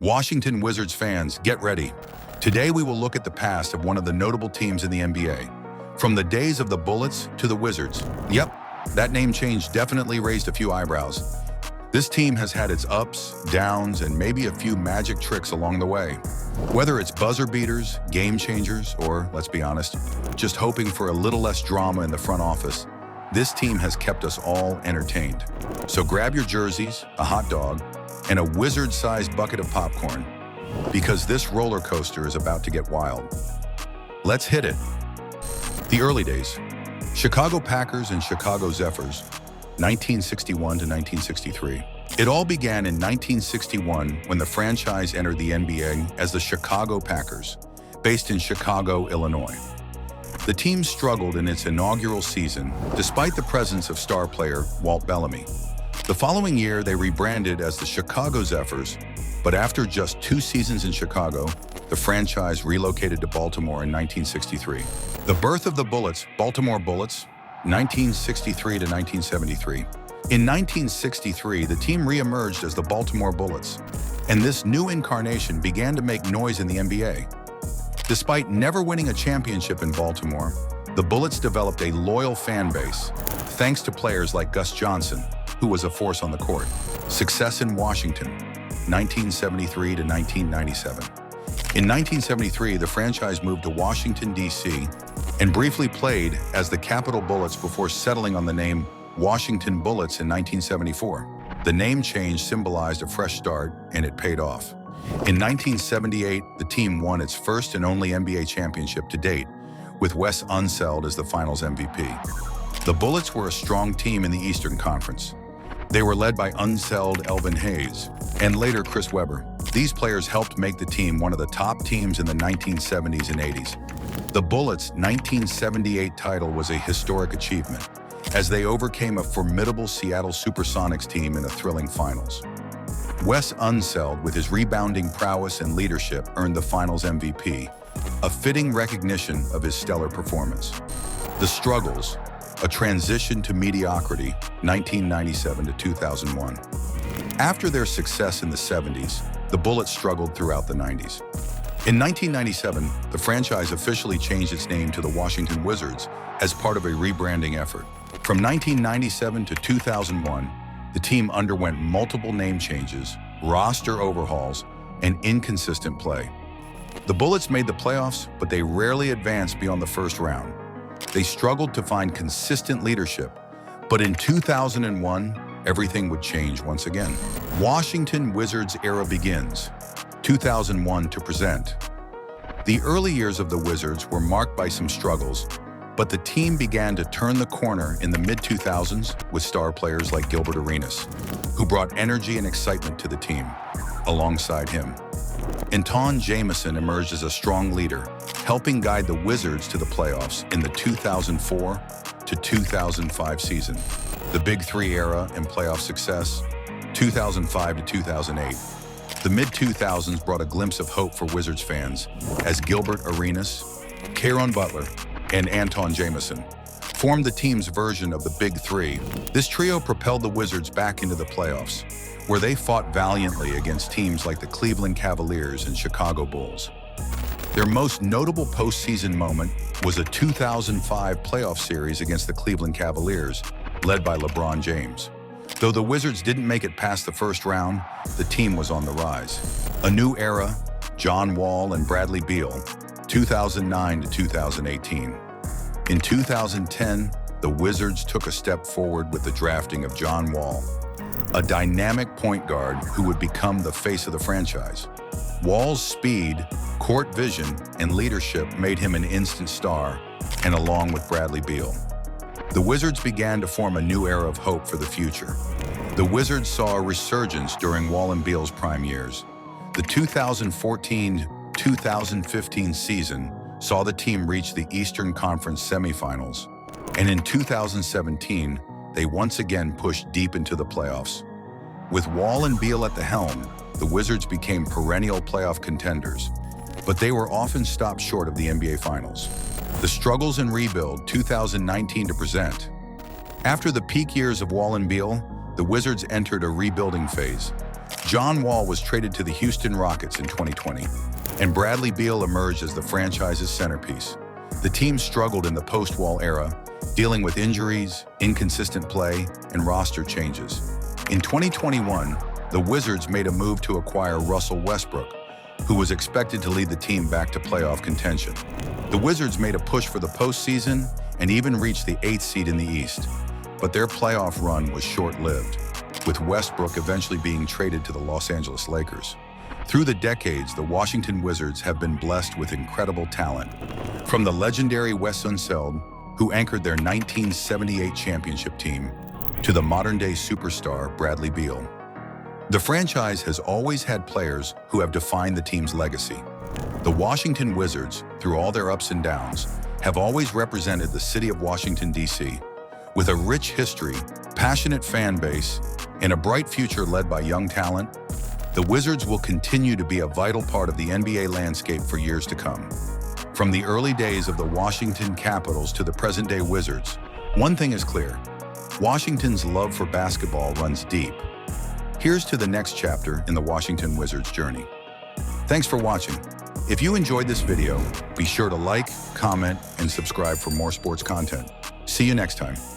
Washington Wizards fans, get ready. Today we will look at the past of one of the notable teams in the NBA. From the days of the Bullets to the Wizards. Yep, that name change definitely raised a few eyebrows. This team has had its ups, downs, and maybe a few magic tricks along the way. Whether it's buzzer beaters, game changers, or, let's be honest, just hoping for a little less drama in the front office, this team has kept us all entertained. So grab your jerseys, a hot dog, and a wizard-sized bucket of popcorn, because this roller coaster is about to get wild. Let's hit it. The early days. Chicago Packers and Chicago Zephyrs, 1961 to 1963. It all began in 1961 when the franchise entered the NBA as the Chicago Packers, based in Chicago, Illinois. The team struggled in its inaugural season despite the presence of star player Walt Bellamy. The following year, they rebranded as the Chicago Zephyrs, but after just 2 seasons in Chicago, the franchise relocated to Baltimore in 1963. The birth of the Bullets, Baltimore Bullets, 1963 to 1973. In 1963, the team re-emerged as the Baltimore Bullets, and this new incarnation began to make noise in the NBA. Despite never winning a championship in Baltimore, the Bullets developed a loyal fan base, thanks to players like Gus Johnson, who was a force on the court. Success in Washington, 1973 to 1997. In 1973, the franchise moved to Washington, D.C., and briefly played as the Capital Bullets before settling on the name Washington Bullets in 1974. The name change symbolized a fresh start, and it paid off. In 1978, the team won its first and only NBA championship to date, with Wes Unseld as the finals MVP. The Bullets were a strong team in the Eastern Conference. They were led by Unseld Elvin Hayes, and later Chris Webber. These players helped make the team one of the top teams in the 1970s and 80s. The Bullets' 1978 title was a historic achievement, as they overcame a formidable Seattle Supersonics team in a thrilling finals. Wes Unseld, with his rebounding prowess and leadership, earned the finals MVP, a fitting recognition of his stellar performance. The struggles, a transition to mediocrity, 1997 to 2001. After their success in the 70s, the Bullets struggled throughout the 90s. In 1997, the franchise officially changed its name to the Washington Wizards as part of a rebranding effort. From 1997 to 2001, the team underwent multiple name changes, roster overhauls, and inconsistent play. The Bullets made the playoffs, but they rarely advanced beyond the first round. They struggled to find consistent leadership, but in 2001, everything would change once again. Washington Wizards era begins, 2001 to present. The early years of the Wizards were marked by some struggles, but the team began to turn the corner in the mid-2000s with star players like Gilbert Arenas, who brought energy and excitement to the team. Alongside him, Antawn Jamison emerged as a strong leader, helping guide the Wizards to the playoffs in the 2004 to 2005 season. The Big Three era and playoff success, 2005 to 2008. The mid-2000s brought a glimpse of hope for Wizards fans as Gilbert Arenas, Caron Butler, and Antawn Jamison formed the team's version of the Big Three. This trio propelled the Wizards back into the playoffs, where they fought valiantly against teams like the Cleveland Cavaliers and Chicago Bulls. Their most notable postseason moment was a 2005 playoff series against the Cleveland Cavaliers, led by LeBron James. Though the Wizards didn't make it past the first round, the team was on the rise. A new era, John Wall and Bradley Beal, 2009 to 2018. In 2010, the Wizards took a step forward with the drafting of John Wall, a dynamic point guard who would become the face of the franchise. Wall's speed, court vision, and leadership made him an instant star, and along with Bradley Beal, the Wizards began to form a new era of hope for the future. The Wizards saw a resurgence during Wall and Beal's prime years. The 2014-2015 season saw the team reach the Eastern Conference semifinals, and in 2017, they once again pushed deep into the playoffs. With Wall and Beal at the helm, the Wizards became perennial playoff contenders, but they were often stopped short of the NBA Finals. The struggles and rebuild, 2019 to present. After the peak years of Wall and Beal, the Wizards entered a rebuilding phase, John Wall was traded to the Houston Rockets in 2020, and Bradley Beal emerged as the franchise's centerpiece. The team struggled in the post-Wall era, dealing with injuries, inconsistent play, and roster changes. In 2021, the Wizards made a move to acquire Russell Westbrook, who was expected to lead the team back to playoff contention. The Wizards made a push for the postseason and even reached the 8th seed in the East, but their playoff run was short-lived, with Westbrook eventually being traded to the Los Angeles Lakers. Through the decades, the Washington Wizards have been blessed with incredible talent, from the legendary Wes Unseld, who anchored their 1978 championship team, to the modern-day superstar Bradley Beal. The franchise has always had players who have defined the team's legacy. The Washington Wizards, through all their ups and downs, have always represented the city of Washington, D.C. With a rich history, passionate fan base, and a bright future led by young talent, the Wizards will continue to be a vital part of the NBA landscape for years to come. From the early days of the Washington Capitals to the present-day Wizards, one thing is clear: Washington's love for basketball runs deep. Here's to the next chapter in the Washington Wizards journey. Thanks for watching. If you enjoyed this video, be sure to like, comment, and subscribe for more sports content. See you next time.